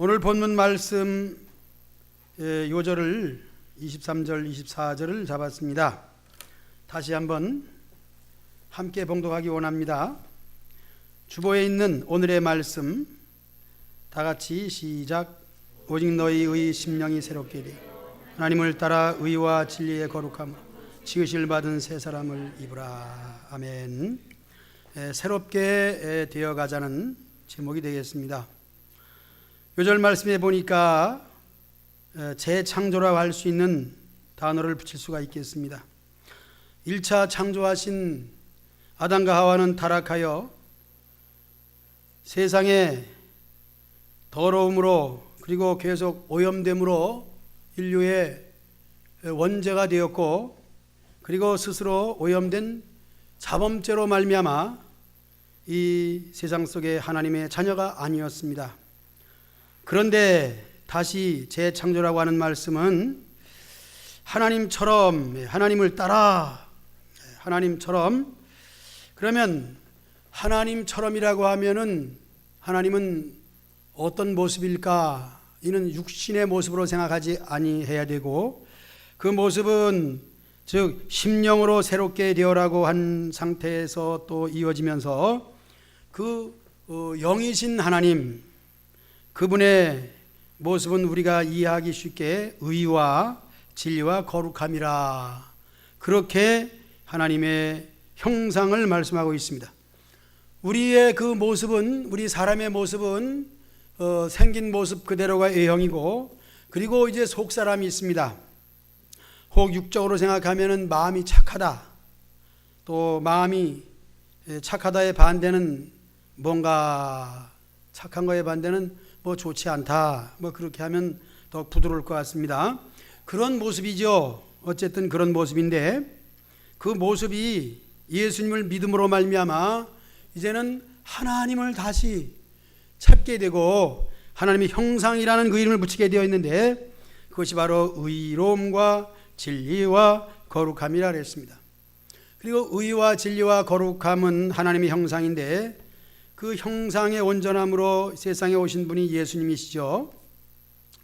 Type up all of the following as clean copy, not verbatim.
오늘 본문 말씀 요절을 23절, 24절을 잡았습니다. 다시 한번 함께 봉독하기 원합니다. 주보에 있는 오늘의 말씀 다 같이 시작. 오직 너희의 심령이 새롭게 되어 하나님을 따라 의와 진리의 거룩함으로 지으실 받은 새 사람을 입으라. 아멘. 새롭게 되어가자는 제목이 되겠습니다. 요절 말씀에 보니까 재창조라고 할 수 있는 단어를 붙일 수가 있겠습니다. 1차 창조하신 아담과 하와는 타락하여 세상에 더러움으로 그리고 계속 오염됨으로 인류의 원죄가 되었고, 그리고 스스로 오염된 자범죄로 말미암아 이 세상 속에 하나님의 자녀가 아니었습니다. 그런데 다시 재창조라고 하는 말씀은 하나님처럼, 하나님을 따라, 하나님처럼. 그러면 하나님처럼이라고 하면은 하나님은 어떤 모습일까? 이는 육신의 모습으로 생각하지 아니해야 되고, 그 모습은 즉 심령으로 새롭게 되어라고 한 상태에서 또 이어지면서 그 영이신 하나님, 그분의 모습은 우리가 이해하기 쉽게 의와 진리와 거룩함이라, 그렇게 하나님의 형상을 말씀하고 있습니다. 우리의 그 모습은, 우리 사람의 모습은 생긴 모습 그대로가 A형이고, 그리고 이제 속사람이 있습니다. 혹 육적으로 생각하면은 마음이 착하다, 또 마음이 착하다의 반대는 뭔가 착한 거에 반대는 뭐 좋지 않다, 뭐 그렇게 하면 더 부드러울 것 같습니다. 그런 모습이죠. 어쨌든 그런 모습인데, 그 모습이 예수님을 믿음으로 말미암아 이제는 하나님을 다시 찾게 되고 하나님의 형상이라는 그 이름을 붙이게 되어 있는데, 그것이 바로 의로움과 진리와 거룩함이라 그랬습니다. 그리고 의와 진리와 거룩함은 하나님의 형상인데, 그 형상의 온전함으로 세상에 오신 분이 예수님이시죠.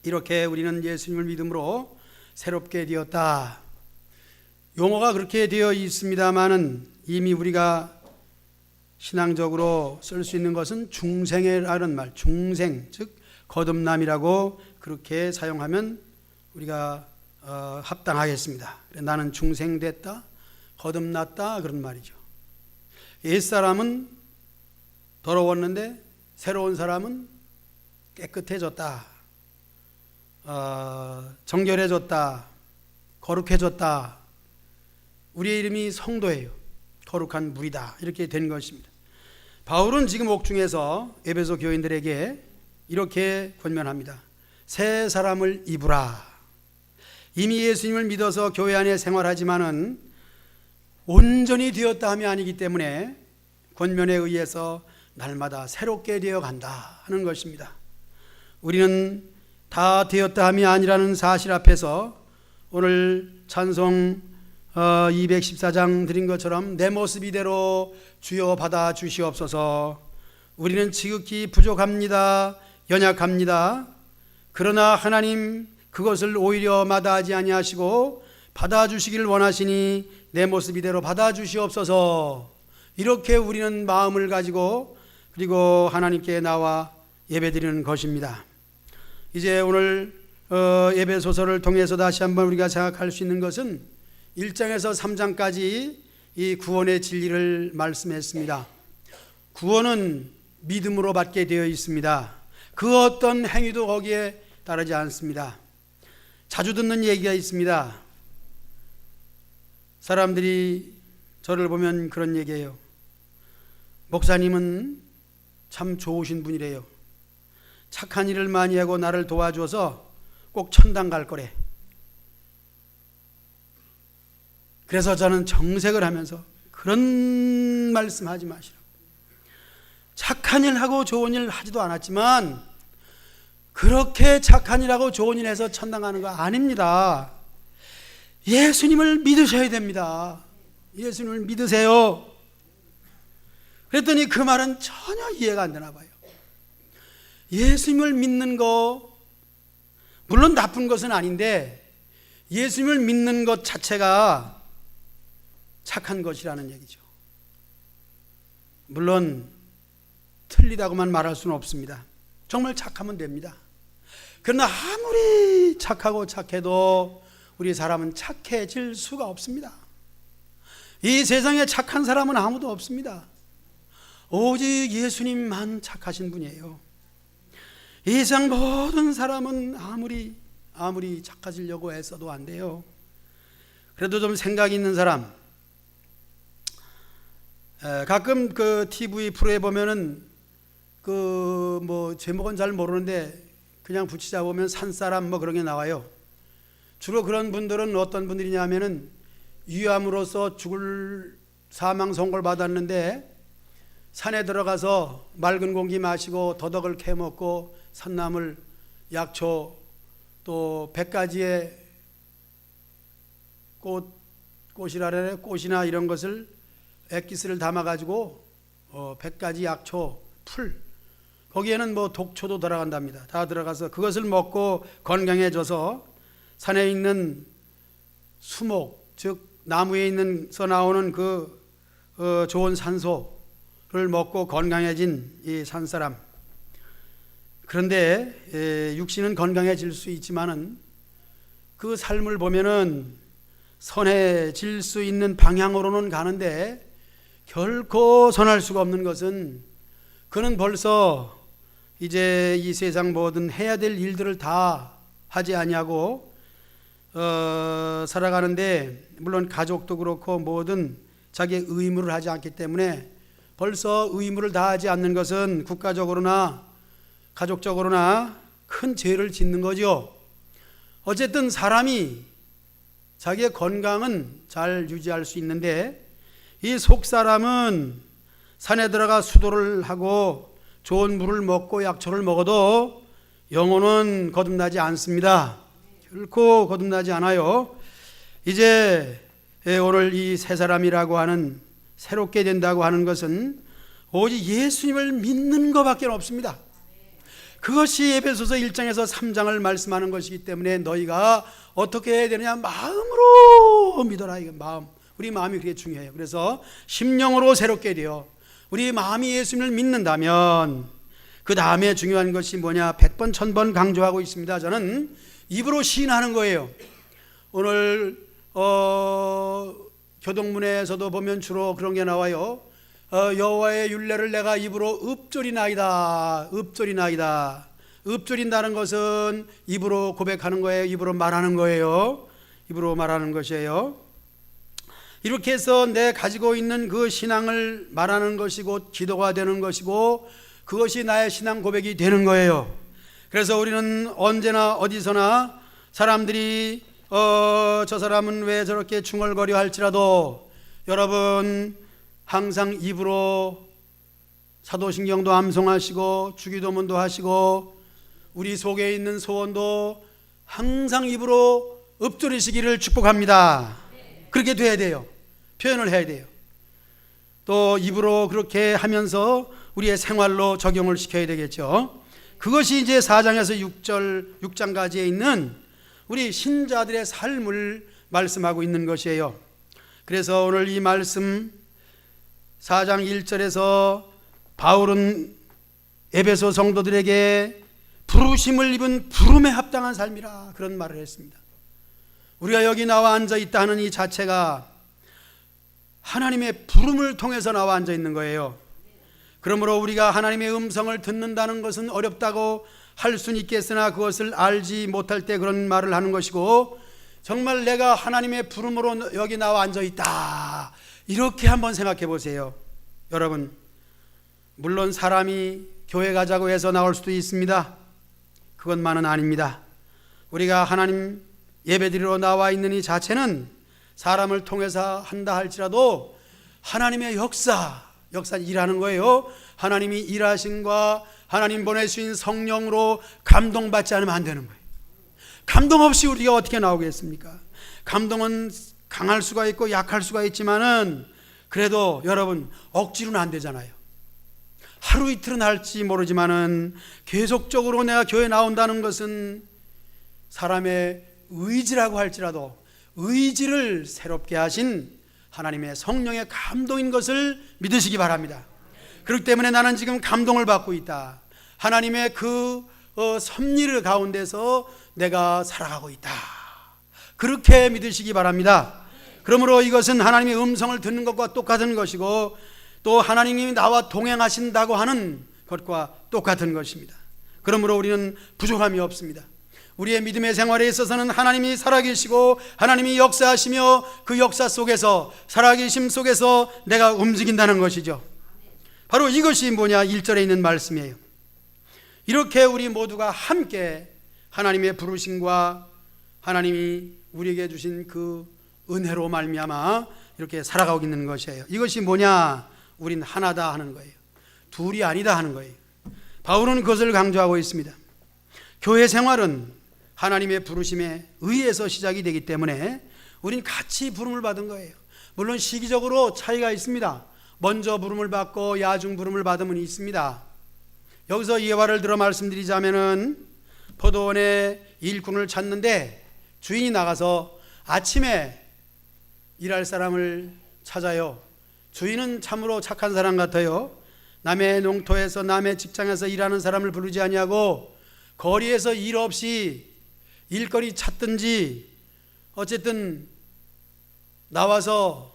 이렇게 우리는 예수님을 믿음으로 새롭게 되었다. 용어가 그렇게 되어 있습니다만은 이미 우리가 신앙적으로 쓸 수 있는 것은 중생이라는 말, 중생, 즉 거듭남이라고 그렇게 사용하면 우리가 합당하겠습니다. 나는 중생됐다, 거듭났다, 그런 말이죠. 옛사람은 더러웠는데 새로운 사람은 깨끗해졌다, 정결해졌다, 거룩해졌다. 우리의 이름이 성도예요. 거룩한 물이다, 이렇게 된 것입니다. 바울은 지금 옥중에서 에베소 교인들에게 이렇게 권면합니다. 새 사람을 입으라. 이미 예수님을 믿어서 교회 안에 생활하지만은 온전히 되었다 함이 아니기 때문에 권면에 의해서 날마다 새롭게 되어 간다 하는 것입니다. 우리는 다 되었다 함이 아니라는 사실 앞에서 오늘 찬송 214장 드린 것처럼 내 모습 이대로 주여 받아 주시옵소서. 우리는 지극히 부족합니다, 연약합니다. 그러나 하나님 그것을 오히려 마다하지 아니하시고 받아주시기를 원하시니 내 모습 이대로 받아주시옵소서. 이렇게 우리는 마음을 가지고 그리고 하나님께 나와 예배드리는 것입니다. 이제 오늘 예배소서를 통해서 다시 한번 우리가 생각할 수 있는 것은 1장에서 3장까지 이 구원의 진리를 말씀했습니다. 구원은 믿음으로 받게 되어 있습니다. 그 어떤 행위도 거기에 따르지 않습니다. 자주 듣는 얘기가 있습니다. 사람들이 저를 보면 그런 얘기예요. 목사님은 참 좋으신 분이래요. 착한 일을 많이 하고 나를 도와줘서 꼭 천당 갈 거래. 그래서 저는 정색을 하면서 그런 말씀하지 마시라고. 착한 일 하고 좋은 일 하지도 않았지만 그렇게 착한 일하고 좋은 일 해서 천당 가는 거 아닙니다. 예수님을 믿으셔야 됩니다. 예수님을 믿으세요. 그랬더니 그 말은 전혀 이해가 안 되나 봐요. 예수님을 믿는 거 물론 나쁜 것은 아닌데 예수님을 믿는 것 자체가 착한 것이라는 얘기죠. 물론 틀리다고만 말할 수는 없습니다. 정말 착하면 됩니다. 그러나 아무리 착하고 착해도 우리 사람은 착해질 수가 없습니다. 이 세상에 착한 사람은 아무도 없습니다. 오직 예수님만 착하신 분이에요. 이 세상 모든 사람은 아무리 착해지려고 애써도 안 돼요. 그래도 좀 생각 있는 사람, 가끔 그 TV 프로에 보면은 그 뭐 제목은 잘 모르는데 그냥 붙이자 보면 산사람 뭐 그런 게 나와요. 주로 그런 분들은 어떤 분들이냐 하면은 위암으로서 죽을 사망 선고를 받았는데 산에 들어가서 맑은 공기 마시고 더덕을 캐 먹고 산나물, 약초 또 100가지의 꽃이나 이런 것을 액기스를 담아 가지고 100가지 약초, 풀 거기에는 뭐 독초도 들어간답니다. 다 들어가서 그것을 먹고 건강해져서 산에 있는 수목, 즉 나무에 있는서 나오는 그 좋은 산소를 먹고 건강해진 이 산사람. 그런데 육신은 건강해질 수 있지만은 그 삶을 보면은 선해질 수 있는 방향으로는 가는데 결코 선할 수가 없는 것은 그는 벌써 이제 이 세상 모든 해야 될 일들을 다 하지 아니하고 살아가는데, 물론 가족도 그렇고 모든 자기의 의무를 하지 않기 때문에 벌써 의무를 다하지 않는 것은 국가적으로나 가족적으로나 큰 죄를 짓는 거죠. 어쨌든 사람이 자기의 건강은 잘 유지할 수 있는데 이 속사람은 산에 들어가 수도를 하고 좋은 물을 먹고 약초를 먹어도 영혼은 거듭나지 않습니다. 결코 거듭나지 않아요. 이제 오늘 이 새 사람이라고 하는, 새롭게 된다고 하는 것은 오직 예수님을 믿는 것밖에 없습니다. 그것이 에베소서 1장에서 3장을 말씀하는 것이기 때문에 너희가 어떻게 해야 되느냐, 마음으로 믿어라. 이거 마음, 우리 마음이 그게 중요해요. 그래서 심령으로 새롭게 되어 우리 마음이 예수님을 믿는다면 그 다음에 중요한 것이 뭐냐, 100번 1000번 강조하고 있습니다. 저는 입으로 시인하는 거예요. 오늘 교동문에서도 보면 주로 그런 게 나와요. 여호와의 율례를 내가 입으로 읊조리나이다. 읊조리나이다. 읊조린다는 것은 입으로 고백하는 거예요. 입으로 말하는 거예요. 입으로 말하는 것이에요. 이렇게 해서 내 가지고 있는 그 신앙을 말하는 것이고 기도가 되는 것이고 그것이 나의 신앙 고백이 되는 거예요. 그래서 우리는 언제나 어디서나 사람들이 저 사람은 왜 저렇게 중얼거려 할지라도 여러분 항상 입으로 사도신경도 암송하시고 주기도문도 하시고 우리 속에 있는 소원도 항상 입으로 읊조리시기를 축복합니다. 그렇게 돼야 돼요. 표현을 해야 돼요. 또 입으로 그렇게 하면서 우리의 생활로 적용을 시켜야 되겠죠. 그것이 이제 4장에서 6장까지에 있는 우리 신자들의 삶을 말씀하고 있는 것이에요. 그래서 오늘 이 말씀 4장 1절에서 바울은 에베소 성도들에게 부르심을 입은 부름에 합당한 삶이라 그런 말을 했습니다. 우리가 여기 나와 앉아 있다 하는 이 자체가 하나님의 부름을 통해서 나와 앉아 있는 거예요. 그러므로 우리가 하나님의 음성을 듣는다는 것은 어렵다고 할 수는 있겠으나 그것을 알지 못할 때 그런 말을 하는 것이고, 정말 내가 하나님의 부름으로 여기 나와 앉아 있다, 이렇게 한번 생각해 보세요. 여러분, 물론 사람이 교회 가자고 해서 나올 수도 있습니다. 그것만은 아닙니다. 우리가 하나님 예배드리러 나와 있는 이 자체는 사람을 통해서 한다 할지라도 하나님의 역사는 일하는 거예요. 하나님이 일하신과 하나님 보내신 성령으로 감동받지 않으면 안 되는 거예요. 감동 없이 우리가 어떻게 나오겠습니까? 감동은 강할 수가 있고 약할 수가 있지만은 그래도 여러분 억지로는 안 되잖아요. 하루 이틀은 할지 모르지만은 계속적으로 내가 교회에 나온다는 것은 사람의 의지라고 할지라도 의지를 새롭게 하신 하나님의 성령의 감동인 것을 믿으시기 바랍니다. 그렇기 때문에 나는 지금 감동을 받고 있다. 하나님의 그 섭리를 가운데서 내가 살아가고 있다. 그렇게 믿으시기 바랍니다. 그러므로 이것은 하나님의 음성을 듣는 것과 똑같은 것이고 또 하나님이 나와 동행하신다고 하는 것과 똑같은 것입니다. 그러므로 우리는 부족함이 없습니다. 우리의 믿음의 생활에 있어서는 하나님이 살아계시고 하나님이 역사하시며 그 역사 속에서 살아계심 속에서 내가 움직인다는 것이죠. 바로 이것이 뭐냐? 1절에 있는 말씀이에요. 이렇게 우리 모두가 함께 하나님의 부르심과 하나님이 우리에게 주신 그 은혜로 말미암아 이렇게 살아가고 있는 것이에요. 이것이 뭐냐? 우린 하나다 하는 거예요. 둘이 아니다 하는 거예요. 바울은 그것을 강조하고 있습니다. 교회 생활은 하나님의 부르심에 의해서 시작이 되기 때문에 우린 같이 부름을 받은 거예요. 물론 시기적으로 차이가 있습니다. 먼저 부름을 받고 야중 부름을 받으면 있습니다. 여기서 예화를 들어 말씀드리자면은 포도원에 일꾼을 찾는데 주인이 나가서 아침에 일할 사람을 찾아요. 주인은 참으로 착한 사람 같아요. 남의 농토에서 남의 직장에서 일하는 사람을 부르지 아니하고 거리에서 일 없이 일거리 찾든지 어쨌든 나와서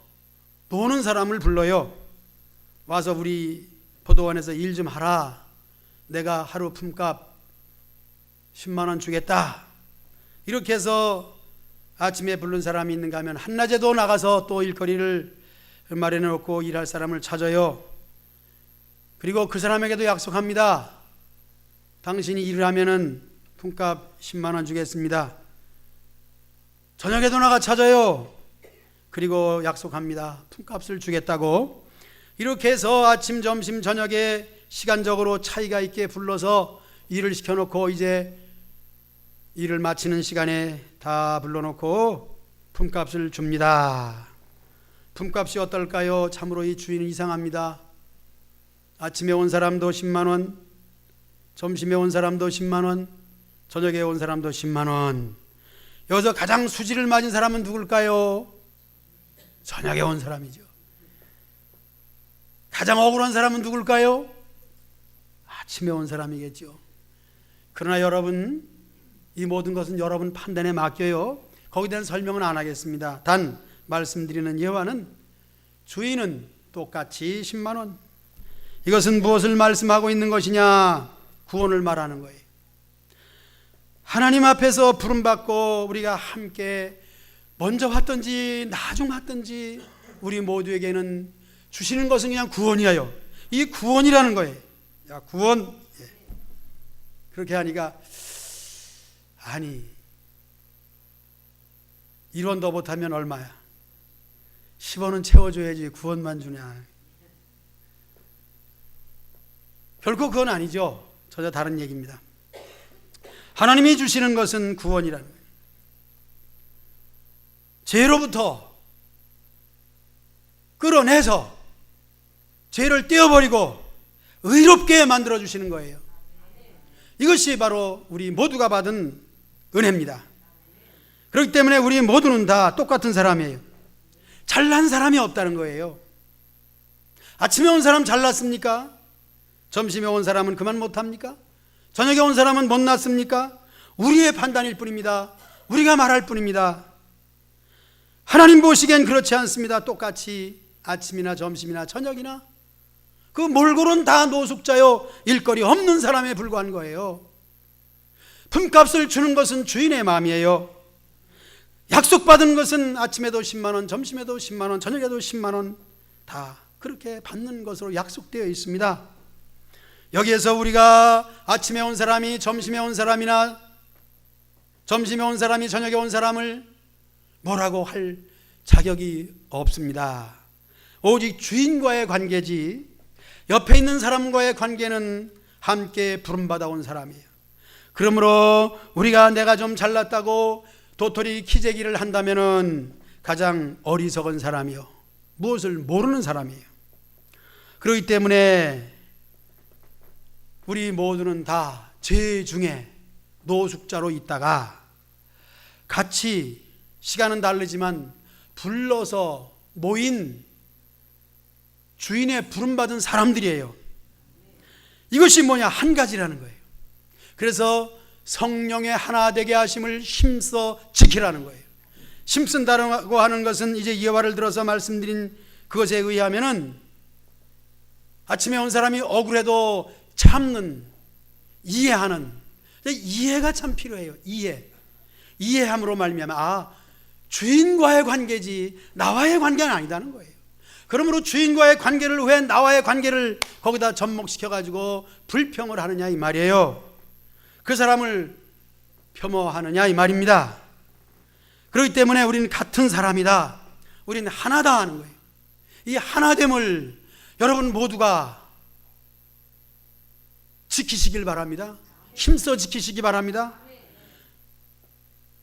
노는 사람을 불러요. 와서 우리 포도원에서 일 좀 하라. 내가 하루 품값 10만 원 주겠다. 이렇게 해서 아침에 부른 사람이 있는가 하면 한낮에도 나가서 또 일거리를 마련해 놓고 일할 사람을 찾아요. 그리고 그 사람에게도 약속합니다. 당신이 일을 하면은 품값 10만 원 주겠습니다. 저녁에도 나가 찾아요. 그리고 약속합니다. 품값을 주겠다고. 이렇게 해서 아침, 점심, 저녁에 시간적으로 차이가 있게 불러서 일을 시켜놓고 이제 일을 마치는 시간에 다 불러놓고 품값을 줍니다. 품값이 어떨까요? 참으로 이 주인은 이상합니다. 아침에 온 사람도 10만 원, 점심에 온 사람도 10만 원, 저녁에 온 사람도 10만 원. 여기서 가장 수지를 맞은 사람은 누굴까요? 저녁에 온 사람이죠. 가장 억울한 사람은 누굴까요? 아침에 온 사람이겠죠. 그러나 여러분, 이 모든 것은 여러분 판단에 맡겨요. 거기에 대한 설명은 안 하겠습니다. 단 말씀드리는 예화는 주인은 똑같이 10만 원. 이것은 무엇을 말씀하고 있는 것이냐? 구원을 말하는 거예요. 하나님 앞에서 부름받고 우리가 함께 먼저 왔든지 나중 왔든지 우리 모두에게는 주시는 것은 그냥 구원이에요. 이 구원이라는 거예요. 야, 구원. 예. 그렇게 하니까 아니 1원 더 못하면 얼마야? 10원은 채워줘야지 구원만 주냐. 결코 그건 아니죠. 전혀 다른 얘기입니다. 하나님이 주시는 것은 구원이라는 거예요. 죄로부터 끌어내서 죄를 떼어버리고 의롭게 만들어 주시는 거예요. 이것이 바로 우리 모두가 받은 은혜입니다. 그렇기 때문에 우리 모두는 다 똑같은 사람이에요. 잘난 사람이 없다는 거예요. 아침에 온 사람 잘났습니까? 점심에 온 사람은 그만 못합니까? 저녁에 온 사람은 못났습니까? 우리의 판단일 뿐입니다. 우리가 말할 뿐입니다. 하나님 보시기엔 그렇지 않습니다. 똑같이 아침이나 점심이나 저녁이나 그 몰골은 다 노숙자요 일거리 없는 사람에 불과한 거예요. 품값을 주는 것은 주인의 마음이에요. 약속받은 것은 아침에도 10만 원, 점심에도 10만 원, 저녁에도 10만 원 다 그렇게 받는 것으로 약속되어 있습니다. 여기에서 우리가 아침에 온 사람이 점심에 온 사람이나 점심에 온 사람이 저녁에 온 사람을 뭐라고 할 자격이 없습니다. 오직 주인과의 관계지 옆에 있는 사람과의 관계는 함께 부름받아 온 사람이에요. 그러므로 우리가 내가 좀 잘났다고 도토리 키재기를 한다면은 가장 어리석은 사람이요 무엇을 모르는 사람이에요. 그렇기 때문에 우리 모두는 다 죄 중에 노숙자로 있다가 같이 시간은 다르지만 불러서 모인 주인의 부름받은 사람들이에요. 이것이 뭐냐? 한 가지라는 거예요. 그래서 성령의 하나 되게 하심을 힘써 지키라는 거예요. 힘쓴다고 하는 것은 이제 예화를 들어서 말씀드린 그것에 의하면은 아침에 온 사람이 억울해도 참는, 이해하는, 이해가 참 필요해요. 이해함으로 말미암아 주인과의 관계지 나와의 관계는 아니다는 거예요. 그러므로 주인과의 관계를 왜 나와의 관계를 거기다 접목시켜 가지고 불평을 하느냐 이 말이에요. 그 사람을 폄하하느냐 이 말입니다. 그렇기 때문에 우리는 같은 사람이다, 우리는 하나다 하는 거예요. 이 하나됨을 여러분 모두가 지키시길 바랍니다. 힘써 지키시기 바랍니다.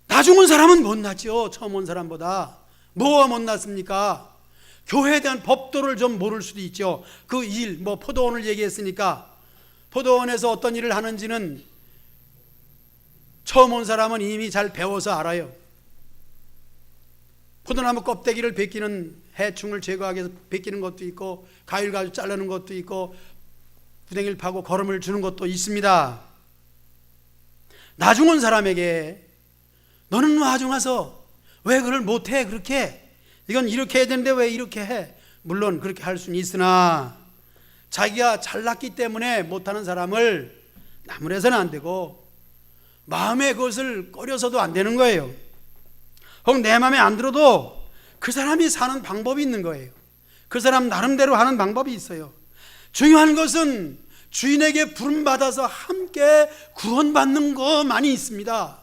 나중 온 사람은 못났죠. 처음 온 사람보다. 뭐가 못났습니까? 교회에 대한 법도를 좀 모를 수도 있죠. 그 일, 포도원을 얘기했으니까 포도원에서 어떤 일을 하는지는 처음 온 사람은 이미 잘 배워서 알아요. 포도나무 껍데기를 벗기는, 해충을 제거하기 위해서 벗기는 것도 있고, 가위를 가지고 자르는 것도 있고, 구덩이를 파고 거름을 주는 것도 있습니다. 나중 온 사람에게 너는 나중 와서 왜 그걸 못해? 그렇게 이건 이렇게 해야 되는데 왜 이렇게 해? 물론 그렇게 할 수는 있으나 자기가 잘났기 때문에 못하는 사람을 나무래서는 안 되고 마음에 그것을 꺼려서도 안 되는 거예요. 혹은 내 마음에 안 들어도 그 사람이 사는 방법이 있는 거예요. 그 사람 나름대로 하는 방법이 있어요. 중요한 것은 주인에게 부름받아서 함께 구원받는 것만이 있습니다.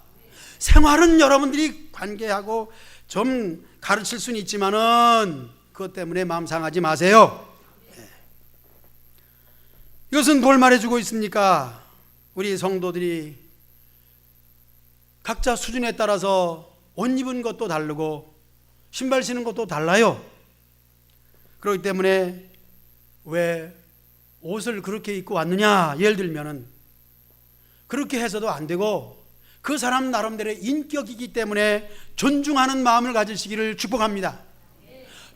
생활은 여러분들이 관계하고 좀 가르칠 수는 있지만은 그것 때문에 마음 상하지 마세요. 이것은 뭘 말해주고 있습니까? 우리 성도들이 각자 수준에 따라서 옷 입은 것도 다르고 신발 신는 것도 달라요. 그렇기 때문에 왜 옷을 그렇게 입고 왔느냐, 예를 들면은 그렇게 해서도 안 되고 그 사람 나름대로의 인격이기 때문에 존중하는 마음을 가지시기를 축복합니다.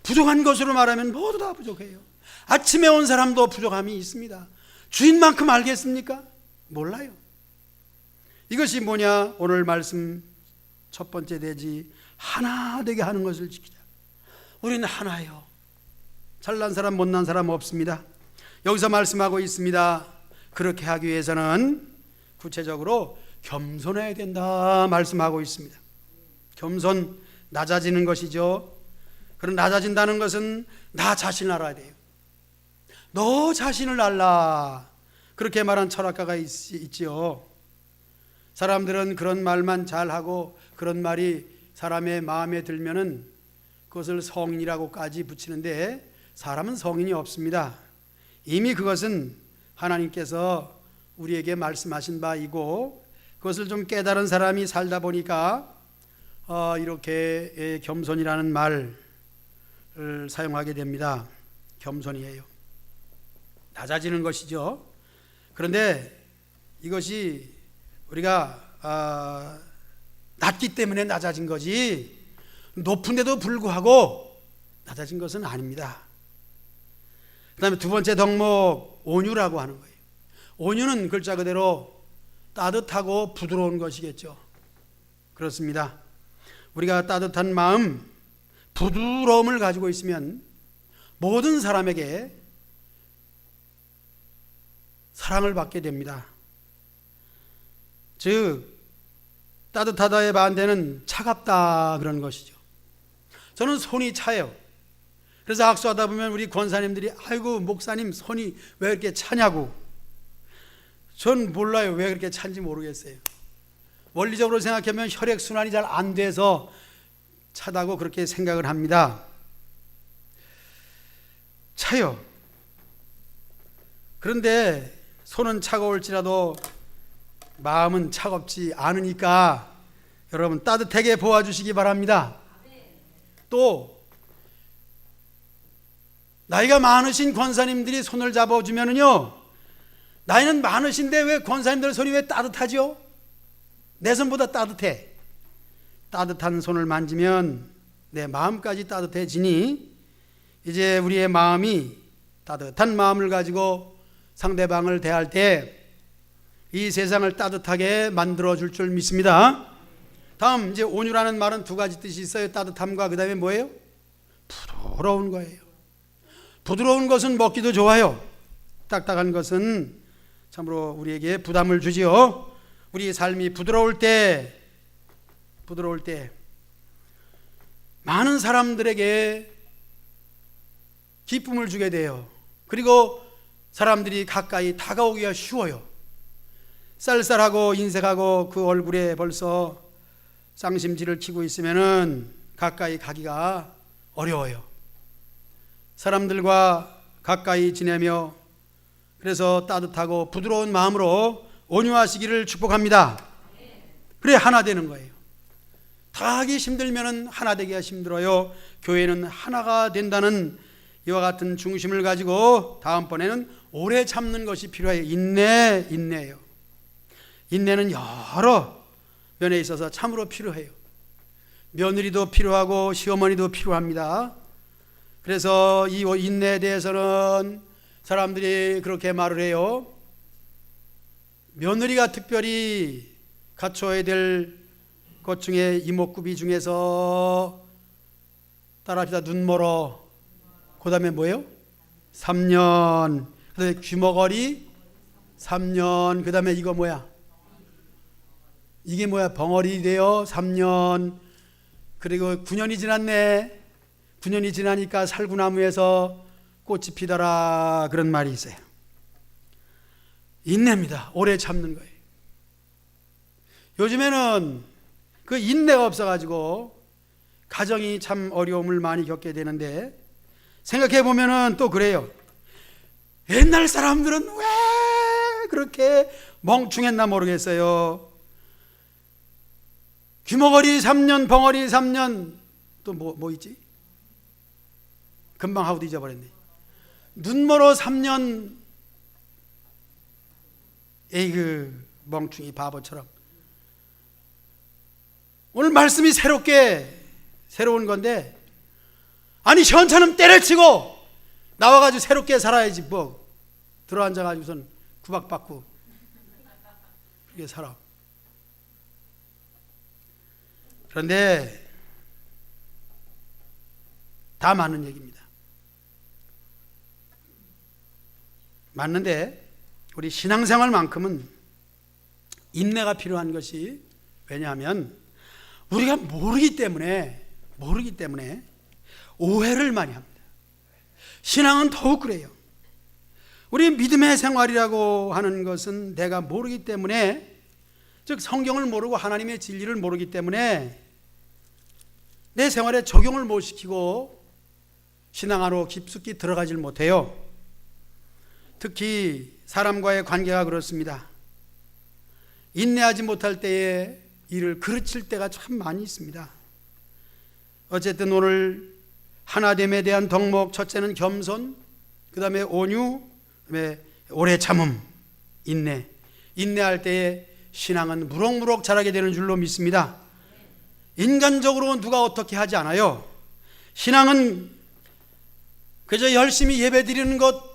부족한 것으로 말하면 모두 다 부족해요. 아침에 온 사람도 부족함이 있습니다. 주인만큼 알겠습니까? 몰라요. 이것이 뭐냐? 오늘 말씀 첫 번째 대지, 하나 되게 하는 것을 지키자. 우리는 하나예요. 잘난 사람 못난 사람 없습니다. 여기서 말씀하고 있습니다. 그렇게 하기 위해서는 구체적으로 겸손해야 된다 말씀하고 있습니다. 겸손, 낮아지는 것이죠. 그런 낮아진다는 것은 나 자신을 알아야 돼요. 너 자신을 알라, 그렇게 말한 철학가가 있지요. 사람들은 그런 말만 잘하고 그런 말이 사람의 마음에 들면은 그것을 성인이라고까지 붙이는데 사람은 성인이 없습니다. 이미 그것은 하나님께서 우리에게 말씀하신 바이고 그것을 좀 깨달은 사람이 살다 보니까 이렇게 겸손이라는 말을 사용하게 됩니다. 겸손이에요. 낮아지는 것이죠. 그런데 이것이 우리가 낮기 때문에 낮아진 거지 높은데도 불구하고 낮아진 것은 아닙니다. 그 다음에 두 번째 덕목, 온유라고 하는 거예요. 온유는 글자 그대로 따뜻하고 부드러운 것이겠죠. 그렇습니다. 우리가 따뜻한 마음, 부드러움을 가지고 있으면 모든 사람에게 사랑을 받게 됩니다. 즉 따뜻하다의 반대는 차갑다 그런 것이죠. 저는 손이 차요. 그래서 악수하다 보면 우리 권사님들이 아이고 목사님 손이 왜 이렇게 차냐고. 전 몰라요. 왜 그렇게 찬지 모르겠어요. 원리적으로 생각하면 혈액순환이 잘 안 돼서 차다고 그렇게 생각을 합니다. 차요. 그런데 손은 차가울지라도 마음은 차갑지 않으니까 여러분 따뜻하게 보아주시기 바랍니다. 또 나이가 많으신 권사님들이 손을 잡아주면은요, 나이는 많으신데 왜 권사님들 손이 왜 따뜻하죠? 내 손보다 따뜻해. 따뜻한 손을 만지면 내 마음까지 따뜻해지니 이제 우리의 마음이 따뜻한 마음을 가지고 상대방을 대할 때 이 세상을 따뜻하게 만들어 줄 믿습니다. 다음 이제 온유라는 말은 두 가지 뜻이 있어요. 따뜻함과 그 다음에 뭐예요? 부드러운 거예요. 부드러운 것은 먹기도 좋아요. 딱딱한 것은 참으로 우리에게 부담을 주지요. 우리 삶이 부드러울 때 많은 사람들에게 기쁨을 주게 돼요. 그리고 사람들이 가까이 다가오기가 쉬워요. 쌀쌀하고 인색하고 그 얼굴에 벌써 쌍심지를 치고 있으면은 가까이 가기가 어려워요. 사람들과 가까이 지내며 그래서 따뜻하고 부드러운 마음으로 온유하시기를 축복합니다. 그래 하나 되는 거예요. 다 하기 힘들면은 하나 되기가 힘들어요. 교회는 하나가 된다는 이와 같은 중심을 가지고 다음번에는 오래 참는 것이 필요해요. 인내예요. 인내는 여러 면에 있어서 참으로 필요해요. 며느리도 필요하고 시어머니도 필요합니다. 그래서 이 인내에 대해서는 사람들이 그렇게 말을 해요. 며느리가 특별히 갖춰야 될 것 중에 이목구비 중에서 따라합시다. 눈멀어. 그 다음에 뭐예요? 3년. 그 다음에 귀머거리 3년. 그 다음에 이거 뭐야? 이게 뭐야? 벙어리 돼요. 3년. 그리고 9년이 지났네. 9년이 지나니까 살구나무에서 꽃이 피더라. 그런 말이 있어요. 인내입니다. 오래 참는 거예요. 요즘에는 그 인내가 없어가지고 가정이 참 어려움을 많이 겪게 되는데 생각해 보면은 또 그래요. 옛날 사람들은 왜 그렇게 멍충했나 모르겠어요. 귀머거리 3년, 벙어리 3년, 또 뭐 있지? 금방 하고도 잊어버렸네. 눈멀어 3년, 에이그 멍충이 바보처럼. 오늘 말씀이 새로운 건데, 아니 현찬은 때를 치고 나와가지고 새롭게 살아야지 뭐 들어앉아가지고선 구박받고 그게 살아. 그런데 다 맞는 얘기입니다. 맞는데 우리 신앙생활만큼은 인내가 필요한 것이, 왜냐하면 우리가 모르기 때문에 오해를 많이 합니다. 신앙은 더욱 그래요. 우리 믿음의 생활이라고 하는 것은 내가 모르기 때문에, 즉 성경을 모르고 하나님의 진리를 모르기 때문에 내 생활에 적용을 못 시키고 신앙 안으로 깊숙이 들어가질 못해요. 특히 사람과의 관계가 그렇습니다. 인내하지 못할 때에 일을 그르칠 때가 참 많이 있습니다. 어쨌든 오늘 하나됨에 대한 덕목, 첫째는 겸손, 그 다음에 온유, 그 다음에 오래 참음, 인내. 인내할 때에 신앙은 무럭무럭 자라게 되는 줄로 믿습니다. 인간적으로 누가 어떻게 하지 않아요. 신앙은 그저 열심히 예배 드리는 것,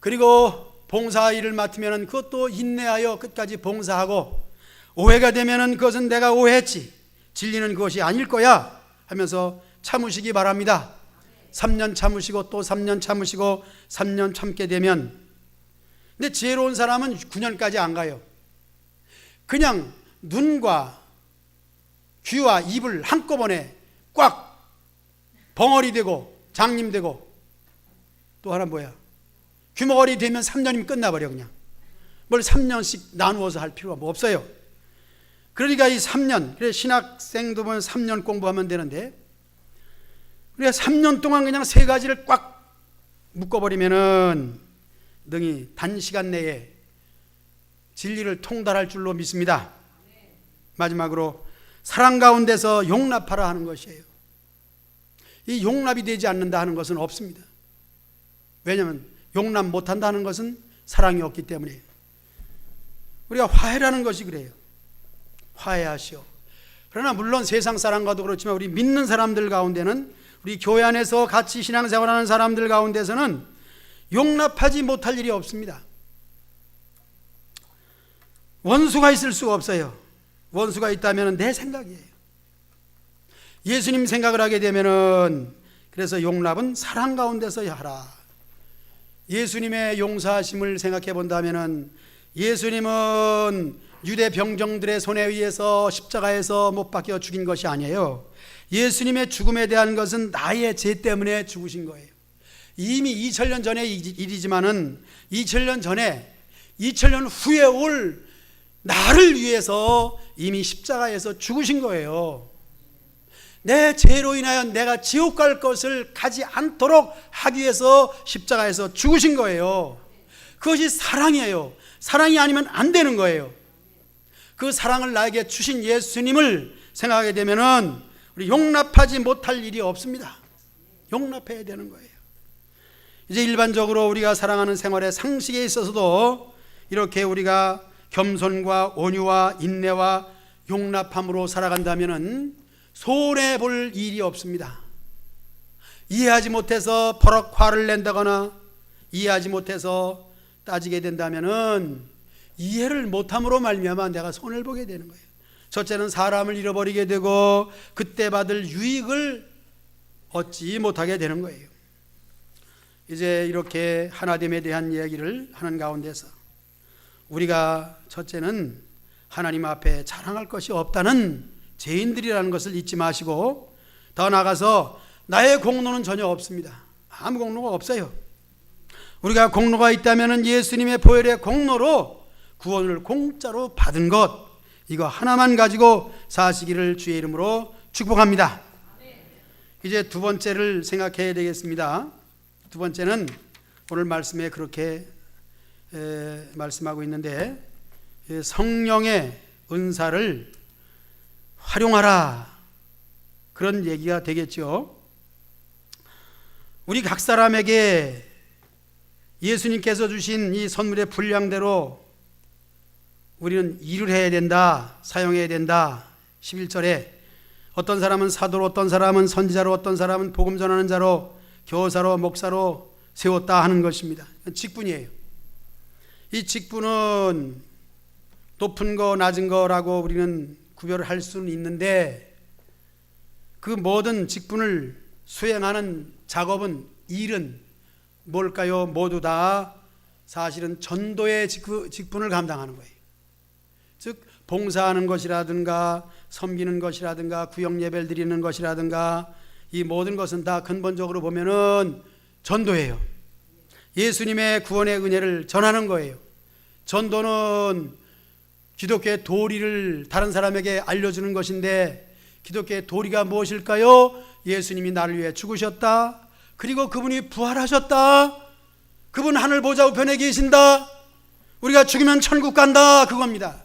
그리고 봉사 일을 맡으면 그것도 인내하여 끝까지 봉사하고, 오해가 되면 그것은 내가 오해했지, 진리는 그것이 아닐 거야 하면서 참으시기 바랍니다. 3년 참으시고 또 3년 참으시고 3년 참게 되면, 근데 지혜로운 사람은 9년까지 안 가요. 그냥 눈과 귀와 입을 한꺼번에 꽉 벙어리 되고 장님 되고, 또 하나 뭐야? 귀머거리 되면 3년이면 끝나버려. 그냥 뭘 3년씩 나누어서 할 필요가 뭐 없어요. 그러니까 이 3년, 그래 신학생도 보면 3년 공부하면 되는데, 우리가 3년 동안 그냥 세 가지를 꽉 묶어버리면은 능히 단시간 내에 진리를 통달할 줄로 믿습니다. 마지막으로 사랑 가운데서 용납하라 하는 것이에요. 이 용납이 되지 않는다 하는 것은 없습니다. 왜냐하면 용납 못한다는 것은 사랑이 없기 때문에. 우리가 화해라는 것이 그래요. 화해하시오. 그러나 물론 세상 사람과도 그렇지만 우리 믿는 사람들 가운데는, 우리 교회 안에서 같이 신앙생활하는 사람들 가운데서는 용납하지 못할 일이 없습니다. 원수가 있을 수가 없어요. 원수가 있다면 내 생각이에요. 예수님 생각을 하게 되면은, 그래서 용납은 사랑 가운데서 하라. 예수님의 용서하심을 생각해 본다면은, 예수님은 유대 병정들의 손에 의해서 십자가에서 못 박혀 죽인 것이 아니에요. 예수님의 죽음에 대한 것은 나의 죄 때문에 죽으신 거예요. 이미 2000년 전의 일이지만은 2000년 후에 올 나를 위해서 이미 십자가에서 죽으신 거예요. 내 죄로 인하여 내가 지옥 갈 것을 가지 않도록 하기 위해서 십자가에서 죽으신 거예요. 그것이 사랑이에요. 사랑이 아니면 안 되는 거예요. 그 사랑을 나에게 주신 예수님을 생각하게 되면은 우리 용납하지 못할 일이 없습니다. 용납해야 되는 거예요. 이제 일반적으로 우리가 살아가는 생활의 상식에 있어서도 이렇게 우리가 겸손과 온유와 인내와 용납함으로 살아간다면은 손해 볼 일이 없습니다. 이해하지 못해서 버럭 화를 낸다거나 이해하지 못해서 따지게 된다면은 이해를 못함으로 말미암아 내가 손해를 보게 되는 거예요. 첫째는 사람을 잃어버리게 되고 그때 받을 유익을 얻지 못하게 되는 거예요. 이제 이렇게 하나됨에 대한 이야기를 하는 가운데서 우리가 첫째는 하나님 앞에 자랑할 것이 없다는 죄인들이라는 것을 잊지 마시고, 더 나아가서 나의 공로는 전혀 없습니다. 아무 공로가 없어요. 우리가 공로가 있다면 예수님의 보혈의 공로로 구원을 공짜로 받은 것, 이거 하나만 가지고 사시기를 주의 이름으로 축복합니다. 이제 두 번째를 생각해야 되겠습니다. 두 번째는 오늘 말씀에 그렇게 말씀하고 있는데, 성령의 은사를 활용하라, 그런 얘기가 되겠죠. 우리 각 사람에게 예수님께서 주신 이 선물의 분량대로 우리는 일을 해야 된다, 사용해야 된다. 11절에 어떤 사람은 사도로, 어떤 사람은 선지자로, 어떤 사람은 복음 전하는 자로, 교사로, 목사로 세웠다 하는 것입니다. 직분이에요. 이 직분은 높은 거 낮은 거라고 우리는 구별을 할 수는 있는데, 그 모든 직분을 수행하는 작업은, 일은 뭘까요? 모두 다 사실은 전도의 직분을 감당하는 거예요. 즉 봉사하는 것이라든가 섬기는 것이라든가 구역 예배를 드리는 것이라든가, 이 모든 것은 다 근본적으로 보면은 전도예요. 예수님의 구원의 은혜를 전하는 거예요. 전도는 기독교의 도리를 다른 사람에게 알려주는 것인데, 기독교의 도리가 무엇일까요? 예수님이 나를 위해 죽으셨다, 그리고 그분이 부활하셨다, 그분 하늘 보좌 우편에 계신다, 우리가 죽으면 천국 간다, 그겁니다.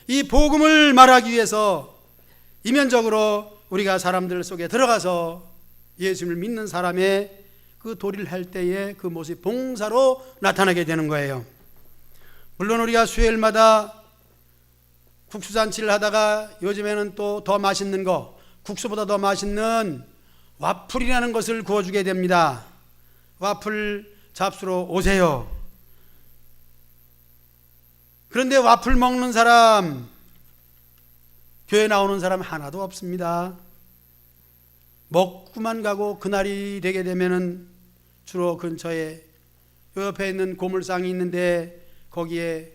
이 복음을 말하기 위해서 이면적으로 우리가 사람들 속에 들어가서 예수님을 믿는 사람의 그 도리를 할 때에 그 모습이 봉사로 나타나게 되는 거예요. 물론 우리가 수요일마다 국수잔치를 하다가 요즘에는 또 더 맛있는 거, 국수보다 더 맛있는 와플이라는 것을 구워주게 됩니다. 와플 잡수러 오세요. 그런데 와플 먹는 사람, 교회 나오는 사람 하나도 없습니다. 먹고만 가고 그날이 되게 되면은 주로 근처에 옆에 있는 고물상이 있는데, 거기에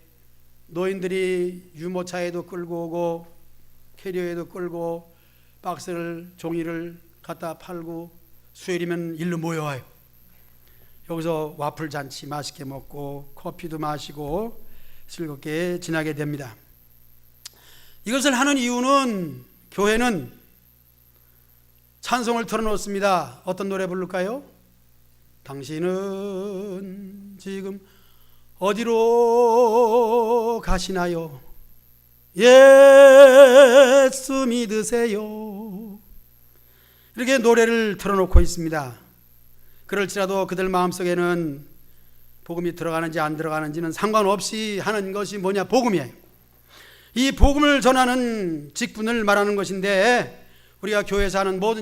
노인들이 유모차에도 끌고 오고 캐리어에도 끌고 박스를, 종이를 갖다 팔고 수요일이면 일로 모여와요. 여기서 와플 잔치 맛있게 먹고 커피도 마시고 즐겁게 지나게 됩니다. 이것을 하는 이유는, 교회는 찬송을 틀어놓습니다. 어떤 노래 부를까요? 당신은 지금 어디로 가시나요? 예수 믿으세요. 이렇게 노래를 틀어놓고 있습니다. 그럴지라도 그들 마음속에는 복음이 들어가는지 안 들어가는지는 상관없이 하는 것이 뭐냐? 복음이에요. 이 복음을 전하는 직분을 말하는 것인데, 우리가 교회에서 하는 모든